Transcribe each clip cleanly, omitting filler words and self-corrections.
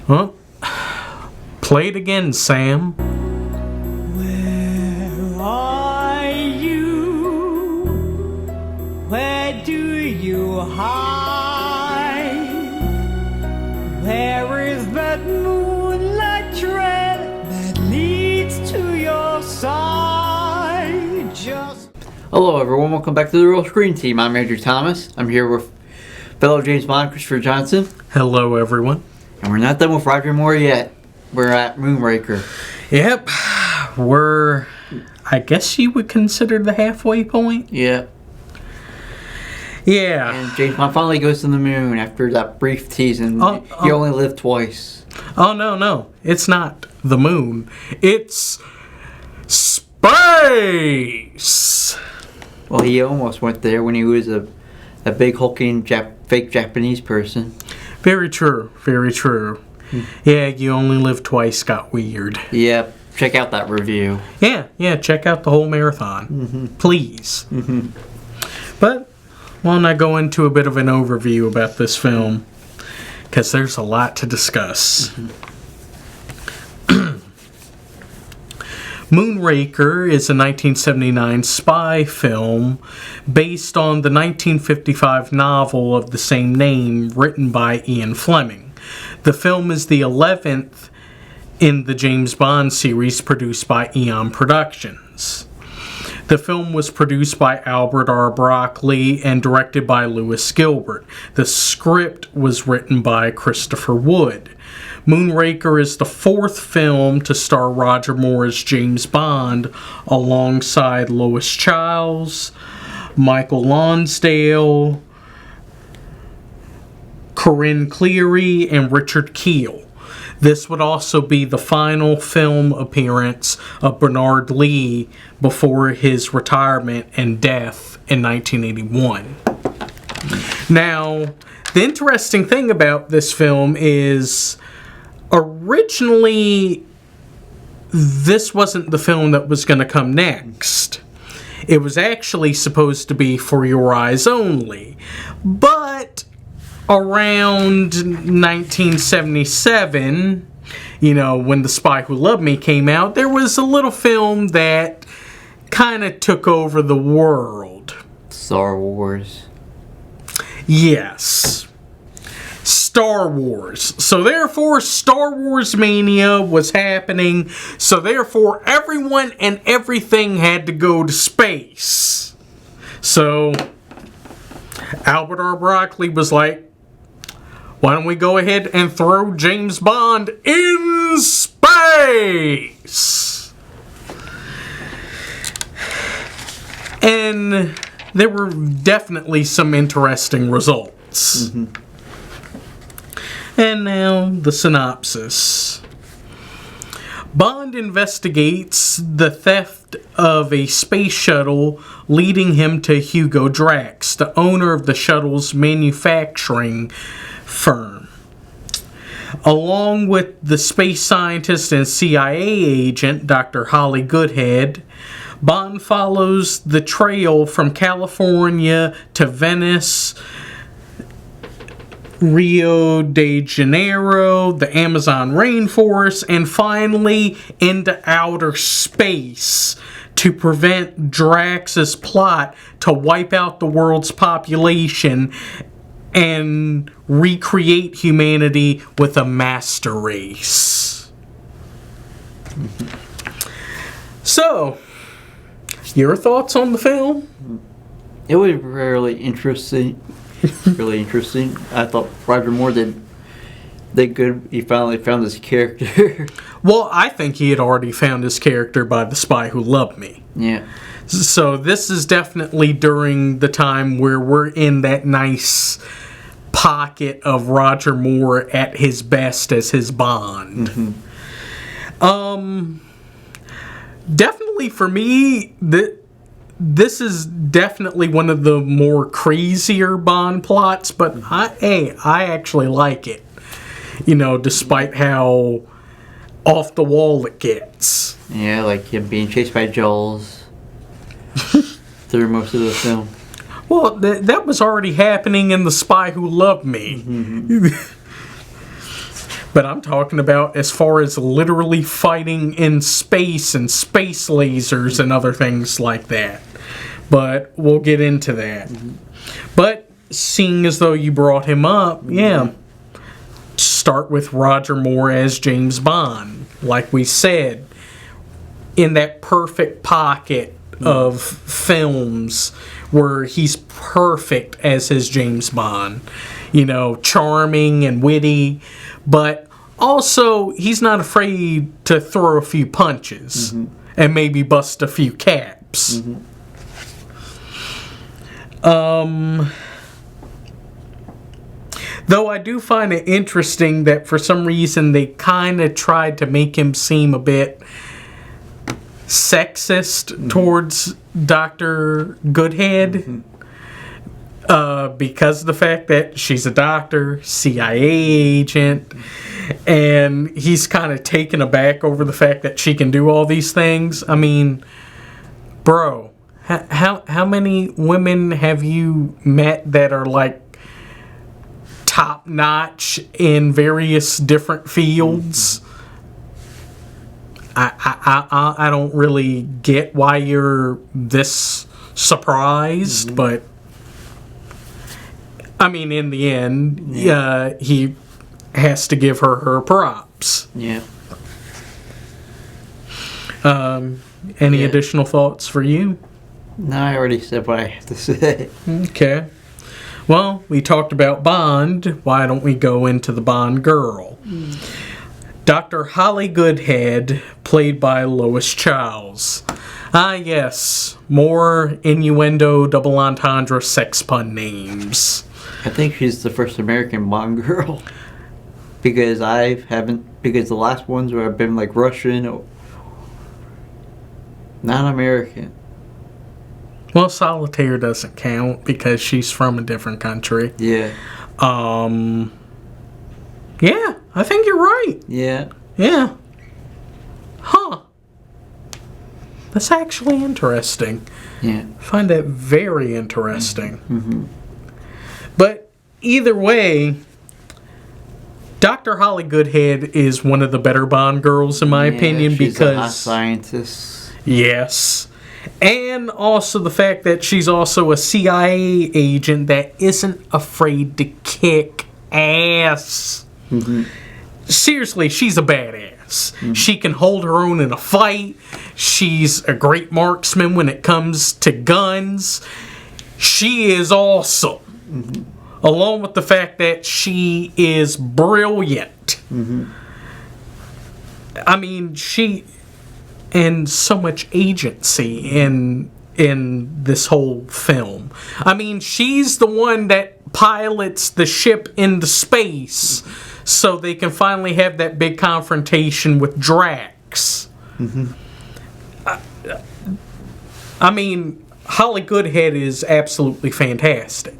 Well, play it again, Sam. Where are you? Where do you hide? Where is that moonlight trail that leads to your side? Hello everyone, welcome back to the Real Screen Team. I'm Andrew Thomas. I'm here with fellow James Bond, Christopher Johnson. Hello, everyone. And we're not done with Roger Moore yet. We're at Moonraker. Yep, I guess you would consider the halfway point. Yeah. Yeah. And James Bond finally goes to the moon after that brief teasing. He only lived twice. Oh, no. It's not the moon. It's space! Well, he almost went there when he was a big hulking fake Japanese person. Very true. Yeah, you only live twice got weird. Yeah, check out that review. Yeah, check out the whole marathon. Please. But why don't I go into a bit of an overview about this film? Because there's a lot to discuss. Moonraker is a 1979 spy film based on the 1955 novel of the same name written by Ian Fleming. The film is the 11th in the James Bond series produced by Eon Productions. The film was produced by Albert R. Broccoli and directed by Lewis Gilbert. The script was written by Christopher Wood. Moonraker is the fourth film to star Roger Moore as James Bond alongside Lois Chiles, Michael Lonsdale, Corinne Cleary, and Richard Kiel. This would also be the final film appearance of Bernard Lee before his retirement and death in 1981. Now, the interesting thing about this film is originally this wasn't the film that was going to come next. It was actually supposed to be For Your Eyes Only. But around 1977, when The Spy Who Loved Me came out, there was a little film that kind of took over the world. Star Wars. Yes. Star Wars. So therefore, Star Wars mania was happening. So therefore, everyone and everything had to go to space. So Albert R. Broccoli was like, why don't we go ahead and throw James Bond in space? And there were definitely some interesting results. And now, the synopsis. Bond investigates the theft of a space shuttle, leading him to Hugo Drax, the owner of the shuttle's manufacturing firm. Along with the space scientist and CIA agent, Dr. Holly Goodhead, Bond follows the trail from California to Venice, Rio de Janeiro, the Amazon rainforest, and finally into outer space to prevent Drax's plot to wipe out the world's population and recreate humanity with a master race. So, your thoughts on the film? It was really interesting. I thought Roger Moore did good. He finally found his character. Well, I think he had already found his character by The Spy Who Loved Me. Yeah. So this is definitely during the time where we're in that nice pocket of Roger Moore at his best as his Bond. Definitely for me, this is definitely one of the more crazier Bond plots, but I actually like it. Despite how off the wall it gets. Yeah, like him being chased by Jaws through most of the film. Well, that was already happening in The Spy Who Loved Me. But I'm talking about as far as literally fighting in space and space lasers and other things like that. But we'll get into that. But seeing as though you brought him up, start with Roger Moore as James Bond. Like we said, in that perfect pocket of films where he's perfect as his James Bond. You know, charming and witty, but also he's not afraid to throw a few punches and maybe bust a few caps. Though I do find it interesting that for some reason they kind of tried to make him seem a bit sexist towards Dr. Goodhead. Because of the fact that she's a doctor, CIA agent, and he's kind of taken aback over the fact that she can do all these things. I mean, bro, how many women have you met that are like top notch in various different fields? I don't really get why you're this surprised, but I mean, in the end, he has to give her props. Yeah. Any additional thoughts for you? No, I already said what I have to say. Okay. Well, we talked about Bond. Why don't we go into the Bond girl? Dr. Holly Goodhead, played by Lois Chiles. Ah, yes. More innuendo, double entendre, sex pun names. I think she's the first American Bond girl. Because because the last ones have been like Russian or not American. Well, Solitaire doesn't count because she's from a different country. Yeah. Yeah, I think you're right. Yeah. Yeah. Huh. That's actually interesting. Yeah. I find that very interesting. But either way, Dr. Holly Goodhead is one of the better Bond girls in my opinion she's because a hot scientist. Yes. And also the fact that she's also a CIA agent that isn't afraid to kick ass. Seriously, she's a badass. She can hold her own in a fight. She's a great marksman when it comes to guns. She is awesome. Along with the fact that she is brilliant. I mean, and so much agency in this whole film. I mean, she's the one that pilots the ship into space so they can finally have that big confrontation with Drax. I mean, Holly Goodhead is absolutely fantastic.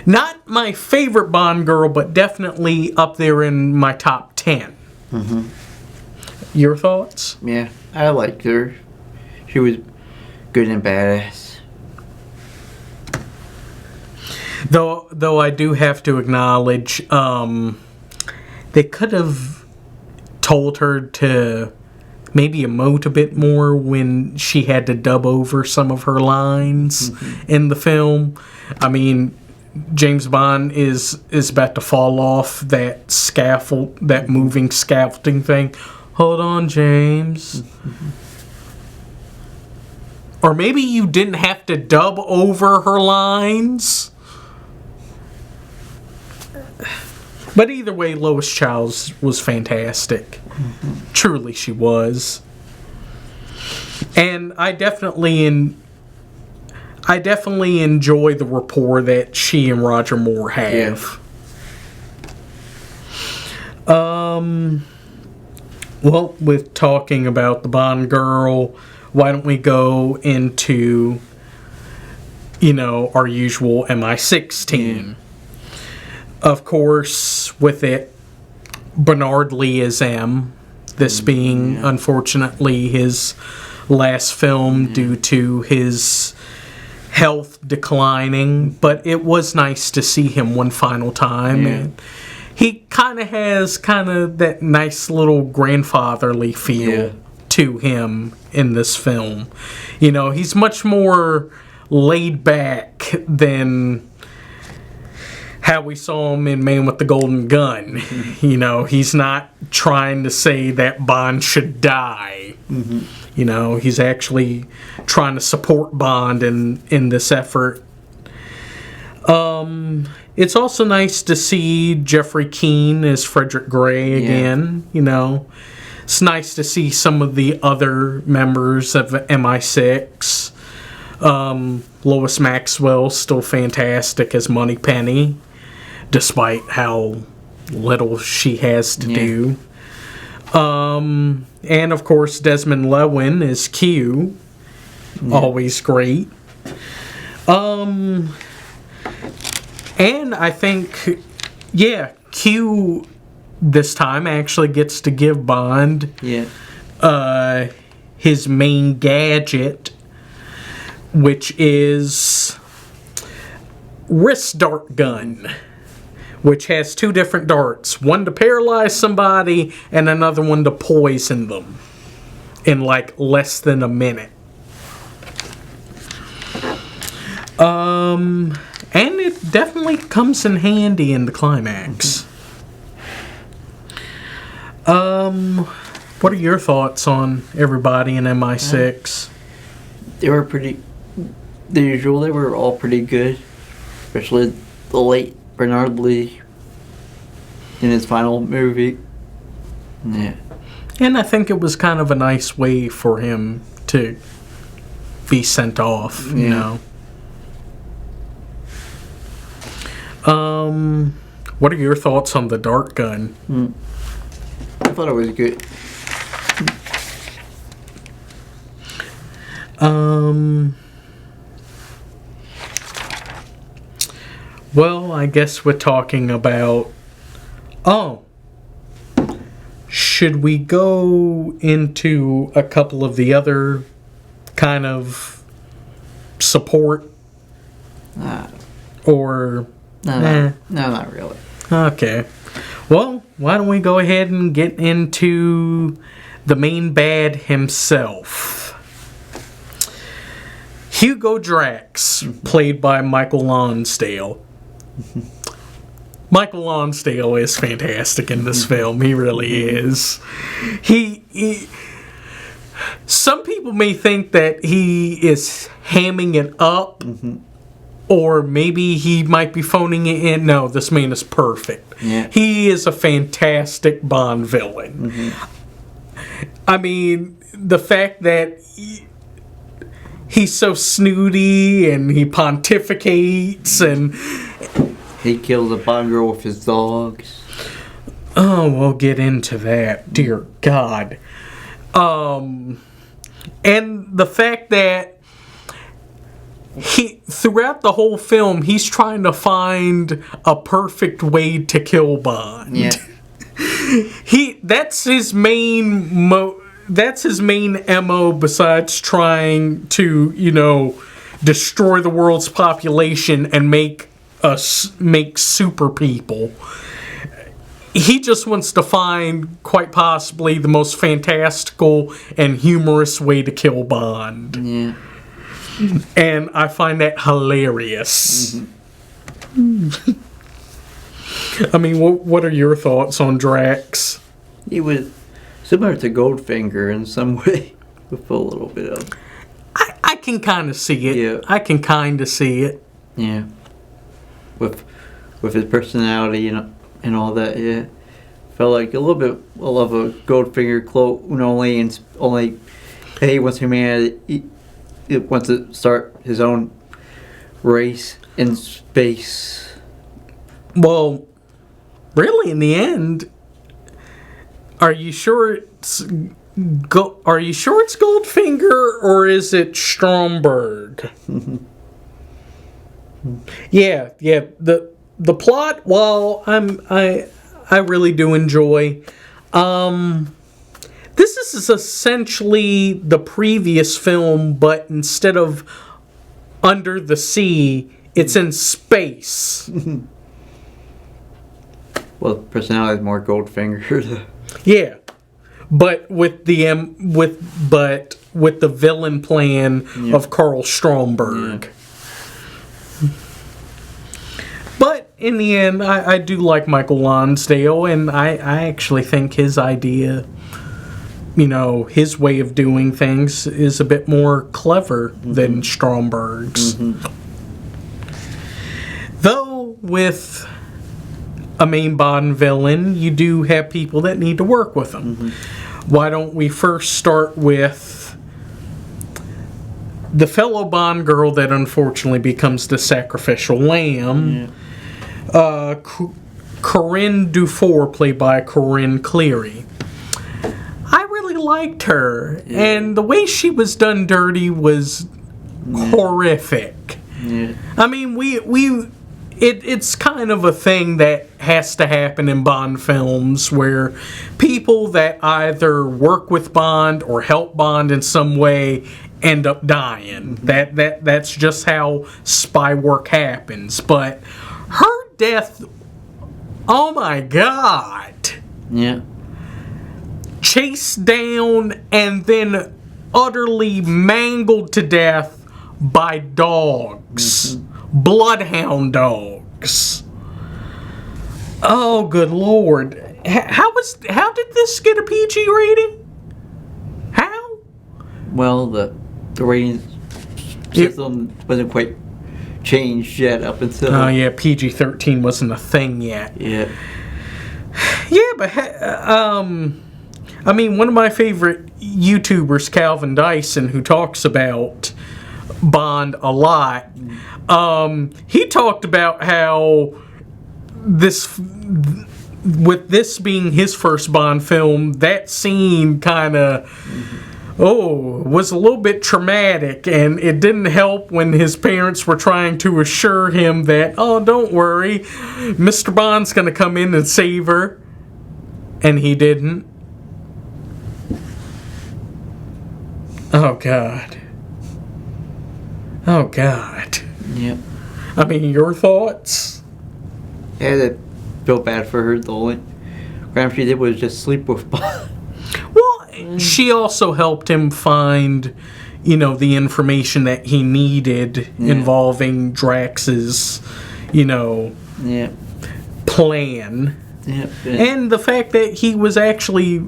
Not my favorite Bond girl, but definitely up there in my top 10. Your thoughts? Yeah, I liked her. She was good and badass. Though I do have to acknowledge, they could have told her to maybe emote a bit more when she had to dub over some of her lines in the film. I mean, James Bond is about to fall off that scaffold, that moving scaffolding thing. Hold on, James. Or maybe you didn't have to dub over her lines. But either way, Lois Chiles was fantastic. Truly, she was. And I definitely enjoy the rapport that she and Roger Moore have. Well, with talking about the Bond girl, why don't we go into, our usual MI6 Of course, with it, Bernard Lee is M. This being, unfortunately, his last film due to his health declining. But it was nice to see him one final time. And he kind of has that nice little grandfatherly feel to him in this film. You know, he's much more laid back than how we saw him in Man with the Golden Gun. You know, he's not trying to say that Bond should die. You know, he's actually trying to support Bond in this effort. It's also nice to see Jeffrey Keane as Frederick Gray again. You know, it's nice to see some of the other members of MI6. Lois Maxwell still fantastic as Moneypenny, despite how little she has to do. And of course Desmond Llewellyn is Q, always great. And I think, Q this time actually gets to give Bond his main gadget, which is wrist dart gun, which has two different darts, one to paralyze somebody and another one to poison them in like less than a minute. And it definitely comes in handy in the climax. What are your thoughts on everybody in MI6? They were pretty, the usual, they were all pretty good. Especially the late Bernard Lee in his final movie. Yeah. And I think it was kind of a nice way for him to be sent off, you know. What are your thoughts on the dart gun? I thought it was good. Well, I guess we're talking about... should we go into a couple of the other kind of support? Or... No, not really. Okay. Well, why don't we go ahead and get into the main bad himself. Hugo Drax, played by Michael Lonsdale. Michael Lonsdale is fantastic in this film. He really is. He some people may think that he is hamming it up. Or maybe he might be phoning it in. No, this man is perfect. Yeah. He is a fantastic Bond villain. I mean, the fact that he's so snooty and he pontificates and... He kills a Bond girl with his dogs. Oh, we'll get into that. Dear God. And the fact that throughout the whole film, he's trying to find a perfect way to kill Bond. Yeah. That's his main that's his main MO besides trying to, you know, destroy the world's population and make super people. He just wants to find quite possibly the most fantastical and humorous way to kill Bond. Yeah. And I find that hilarious. I mean, what are your thoughts on Drax? He was similar to Goldfinger in some way, with a little bit of... I can kind of see it. Yeah. I can kind of see it. Yeah. With his personality and all that, yeah. Felt like a little bit of a Goldfinger clone, only he wants humanity... He wants to start his own race in space. Well, really, in the end, are you sure it's Goldfinger or is it Stromberg? yeah. The plot, while I really do enjoy. This is essentially the previous film, but instead of under the sea, it's in space. Well, personality is more Goldfinger. Yeah, but with the with the villain plan of Carl Stromberg. Yeah. But in the end, I do like Michael Lonsdale, and I actually think his idea, his way of doing things is a bit more clever than Stromberg's. Though with a main Bond villain, you do have people that need to work with him. Why don't we first start with the fellow Bond girl that unfortunately becomes the sacrificial lamb, Corinne Dufour, played by Corinne Cleary. I really liked her, and the way she was done dirty was horrific. Yeah. I mean, it's kind of a thing that has to happen in Bond films where people that either work with Bond or help Bond in some way end up dying. That's just how spy work happens. But her death, oh my God. Yeah. Chased down and then utterly mangled to death by dogs. Bloodhound dogs. Oh, good Lord. How did this get a PG rating? How? Well, the rating system wasn't quite changed yet up until... Oh, yeah, PG-13 wasn't a thing yet. Yeah. Yeah, but, I mean, one of my favorite YouTubers, Calvin Dyson, who talks about Bond a lot, he talked about how with this being his first Bond film, that scene kind of was a little bit traumatic, and it didn't help when his parents were trying to assure him that, oh, don't worry, Mr. Bond's gonna come in and save her, and he didn't. Oh God. Oh God. Yep. I mean, your thoughts? Yeah, that felt bad for her. The only crime she did was just sleep with Bond. Well, she also helped him find, the information that he needed involving Drax's, plan. Yep. And the fact that he was actually...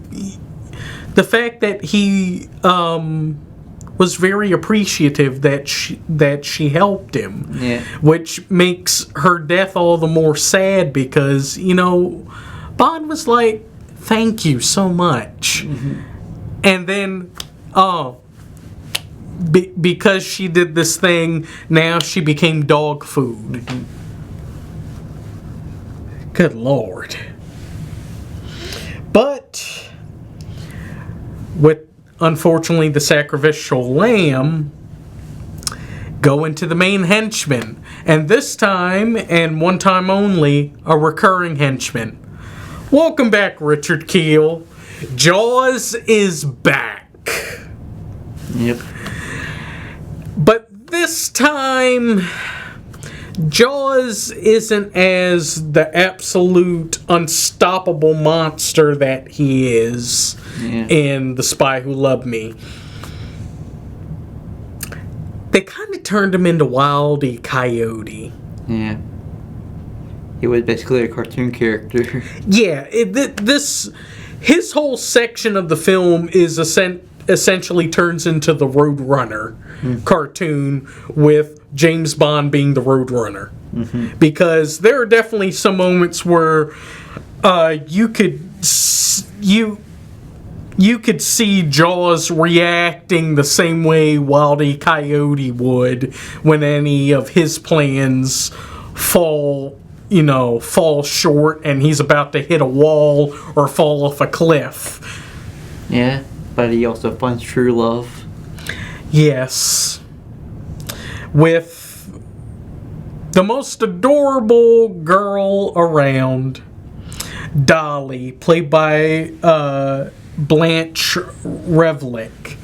The fact that he was very appreciative that she helped him. Yeah. Which makes her death all the more sad because, Bond was like, thank you so much. And then, because she did this thing, now she became dog food. Good Lord. But with, unfortunately, the sacrificial lamb, go into the main henchman. And this time, and one time only, a recurring henchman. Welcome back, Richard Kiel. Jaws is back. Yep. But this time, Jaws isn't as the absolute unstoppable monster that he is in The Spy Who Loved Me. They kind of turned him into Wile E. Coyote. Yeah. He was basically a cartoon character. Yeah, his whole section of the film is essentially turns into the Roadrunner cartoon with James Bond being the Roadrunner. Because there are definitely some moments where you could see Jaws reacting the same way Wile E. Coyote would when any of his plans fall short and he's about to hit a wall or fall off a cliff. Yeah, but he also finds true love. Yes. With the most adorable girl around, Dolly, played by Blanche Revlick.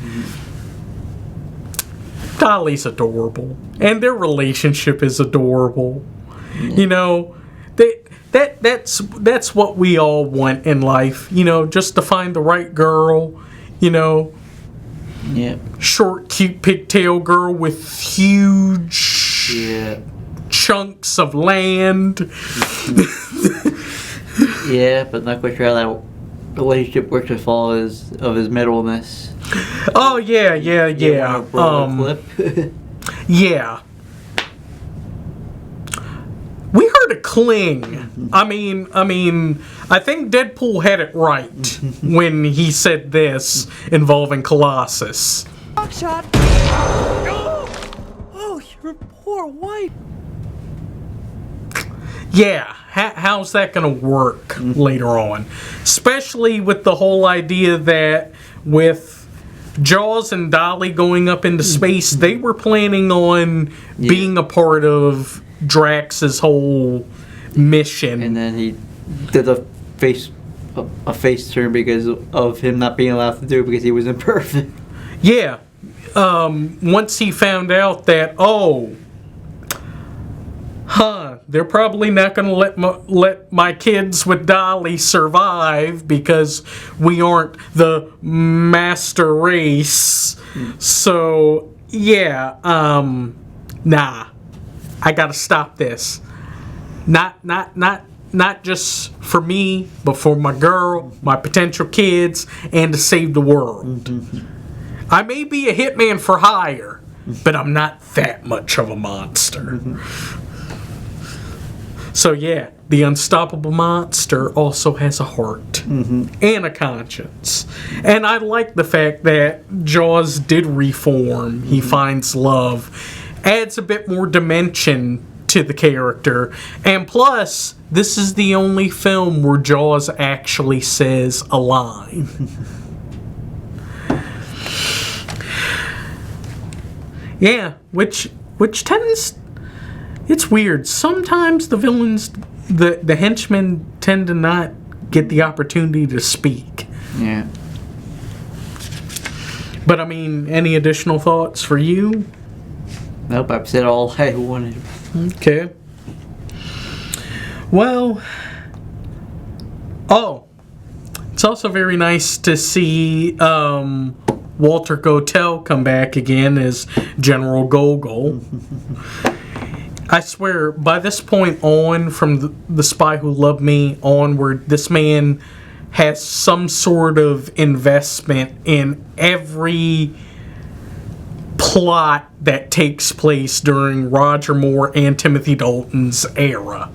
Dolly's adorable, and their relationship is adorable. They that's what we all want in life, you know, just to find the right girl, you know. Yeah. Short, cute pigtail girl with huge chunks of land. Yeah, but not quite sure how that relationship works with all of his middleness. Oh yeah. Clip. Yeah. We heard a cling. I mean, I think Deadpool had it right when he said this involving Colossus. Shot. Oh, your poor wife. Yeah, how's that going to work later on? Especially with the whole idea that with Jaws and Dolly going up into space, they were planning on being a part of Drax's whole mission. And then he did a face turn because of him not being allowed to do it because he was imperfect. Yeah. Once he found out that, they're probably not going to let my kids with Dolly survive because we aren't the master race. So, yeah, nah. I got to stop this. Not just for me, but for my girl, my potential kids, and to save the world. I may be a hitman for hire, but I'm not that much of a monster. So yeah, the unstoppable monster also has a heart and a conscience. And I like the fact that Jaws did reform. He finds love. Adds a bit more dimension to the character. And plus, this is the only film where Jaws actually says a line. Yeah, which tends... It's weird. Sometimes the villains, the henchmen tend to not get the opportunity to speak. Yeah. But I mean, any additional thoughts for you? Nope, I've said all I wanted. Okay. Well, it's also very nice to see Walter Gotell come back again as General Gogol. I swear, by this point on, from the Spy Who Loved Me onward, this man has some sort of investment in every plot that takes place during Roger Moore and Timothy Dalton's era.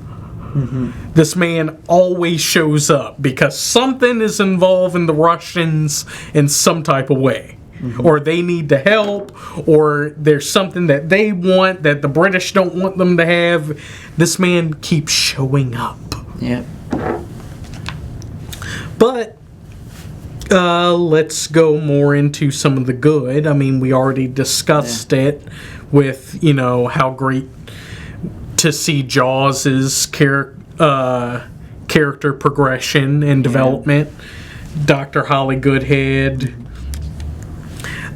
This man always shows up because something is involving the Russians in some type of way. Or they need to help, or there's something that they want that the British don't want them to have. This man keeps showing up. Yeah. But let's go more into some of the good. I mean, we already discussed it with, you know, how great to see Jaws' character progression and development. Dr. Holly Goodhead.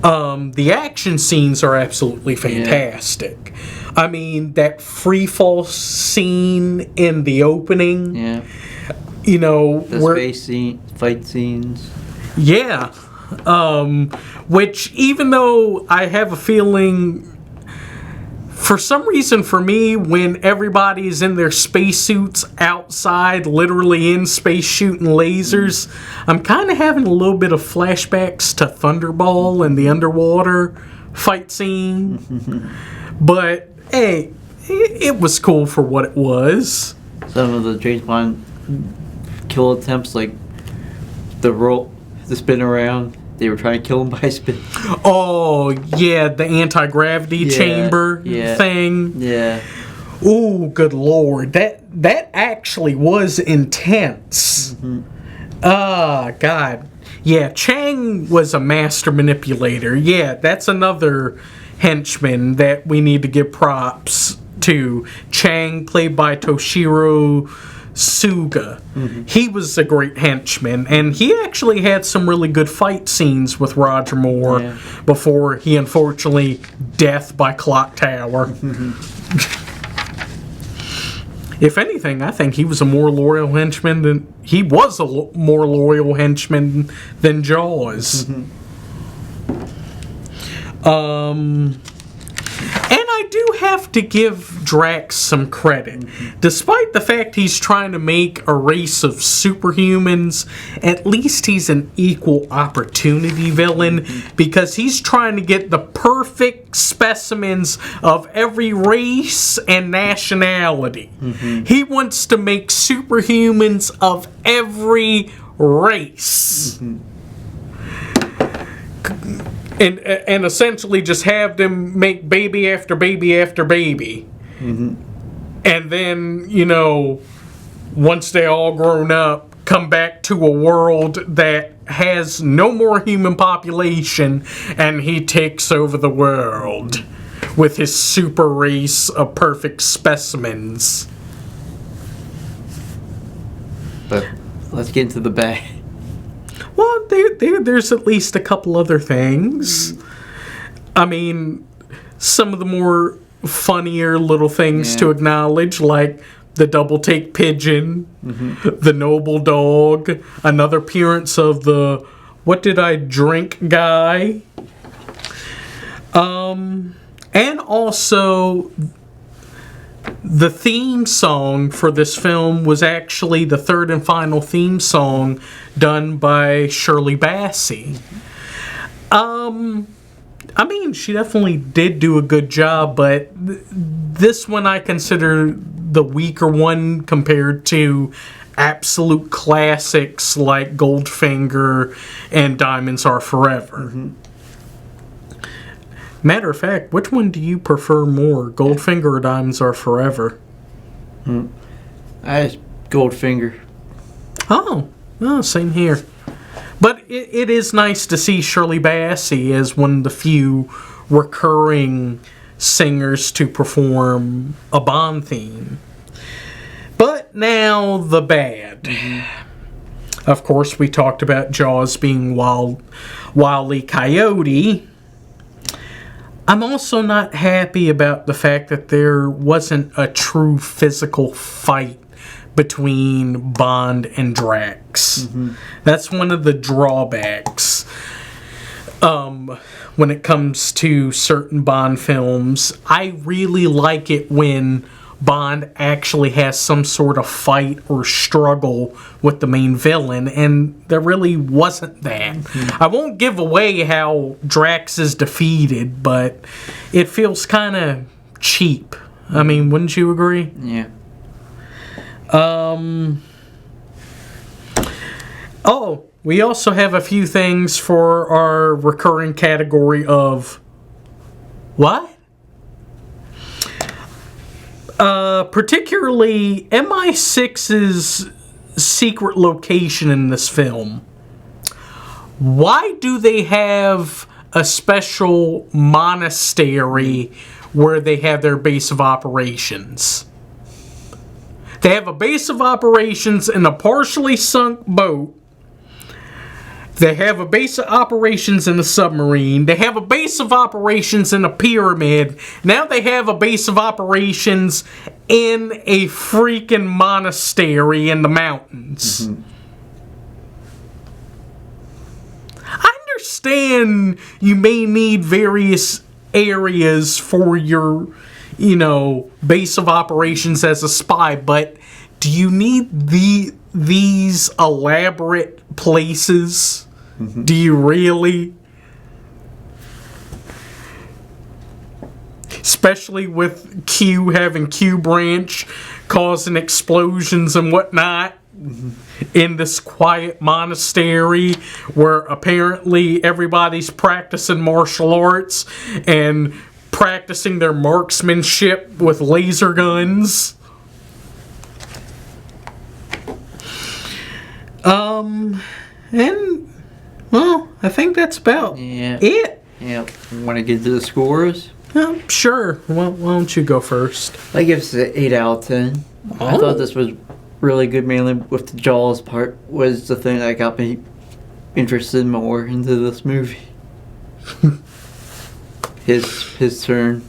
The action scenes are absolutely fantastic. Yeah. I mean, that free fall scene in the opening. Yeah. You know, the fight scenes. Yeah. Which, even though I have a feeling, for some reason for me, when everybody's in their spacesuits outside, literally in space shooting lasers, I'm kind of having a little bit of flashbacks to Thunderball and the underwater fight scene. But, hey, it was cool for what it was. Some of the James Bond kill attempts, like the spin around. They were trying to kill him by spin. Oh, yeah, the anti-gravity chamber thing. Yeah. Ooh, good lord. That actually was intense. God. Yeah, Chang was a master manipulator. Yeah, that's another henchman that we need to give props to. Chang, played by Toshiro Suga. He was a great henchman, and he actually had some really good fight scenes with Roger Moore before he unfortunately death by clock tower. If anything, I think he was a more loyal henchman more loyal henchman than Jaws. And I do have to give Drax some credit. Despite the fact he's trying to make a race of superhumans, at least he's an equal opportunity villain because he's trying to get the perfect specimens of every race and nationality. He wants to make superhumans of every race. And essentially just have them make baby after baby after baby. And then, once they're all grown up, come back to a world that has no more human population, and he takes over the world with his super race of perfect specimens. But let's get into the bag. Well, there's at least a couple other things. I mean, some of the more funnier little things to acknowledge, like the double take pigeon, the noble dog, another appearance of the what did I drink guy, and also the theme song for this film was actually the third and final theme song done by Shirley Bassey. I mean, she definitely did do a good job, but this one I consider the weaker one compared to absolute classics like Goldfinger and Diamonds Are Forever. Matter of fact, which one do you prefer more, Goldfinger or Diamonds Are Forever? I Goldfinger. Oh, same here. But it is nice to see Shirley Bassey as one of the few recurring singers to perform a Bond theme. But now the bad. Of course, we talked about Jaws being Wile E. Coyote. I'm also not happy about the fact that there wasn't a true physical fight between Bond and Drax. That's one of the drawbacks when it comes to certain Bond films. I really like it when Bond actually has some sort of fight or struggle with the main villain, and there really wasn't that. I won't give away how Drax is defeated, but it feels kind of cheap. I mean, wouldn't you agree? Yeah. Oh, we also have a few things for our recurring category of what? Particularly MI6's secret location in this film. Why do they have a special monastery where they have their base of operations? They have a base of operations in a partially sunk boat. They have a base of operations in a submarine. They have a base of operations in a pyramid. Now they have a base of operations in a freaking monastery in the mountains. I understand you may need various areas for your, base of operations as a spy, but do you need these elaborate places? Do you really? Especially with Q having Q branch causing explosions and whatnot in this quiet monastery where apparently everybody's practicing martial arts and practicing their marksmanship with laser guns. And, well, I think that's about it. Yeah. Want to get to the scores? Sure. Well, why don't you go first? I give this an 8 out of 10. I thought this was really good, mainly with the Jaws part was the thing that got me interested more into this movie. His turn.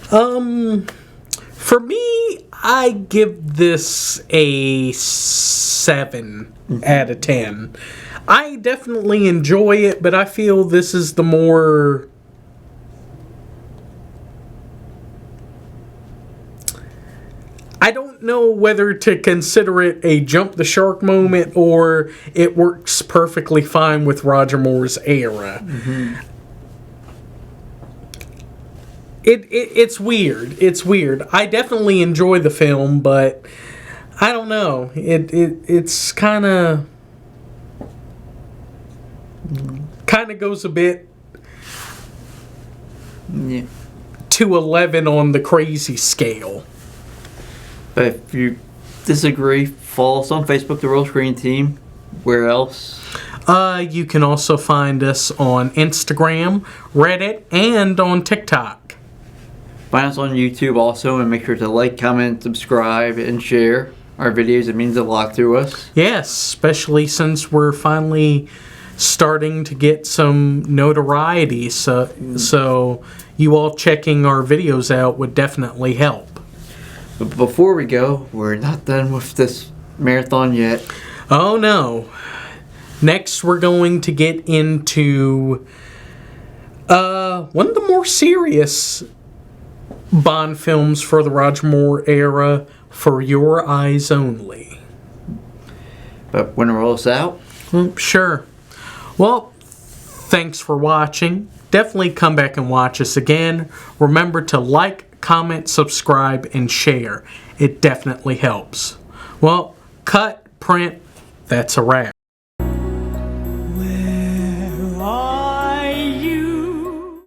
For me, I give this a 7 out of 10. I definitely enjoy it, but I feel this is the more... I don't know whether to consider it a jump the shark moment or it works perfectly fine with Roger Moore's era. It's weird. It's weird. I definitely enjoy the film, but I don't know. It's kind of goes a bit to 11 on the crazy scale. But if you disagree, follow us on Facebook, The Real Screen Team. Where else? You can also find us on Instagram, Reddit, and on TikTok. Find us on YouTube also, and make sure to like, comment, subscribe, and share our videos. It means a lot to us. Yes, especially since we're finally starting to get some notoriety. So you all checking our videos out would definitely help. But before we go, we're not done with this marathon yet. Oh no. Next we're going to get into one of the more serious Bond films for the Roger Moore era, For Your Eyes Only. But when we're all out? Sure. Well, thanks for watching. Definitely come back and watch us again. Remember to like, comment, subscribe, and share. It definitely helps. Well, cut, print, that's a wrap.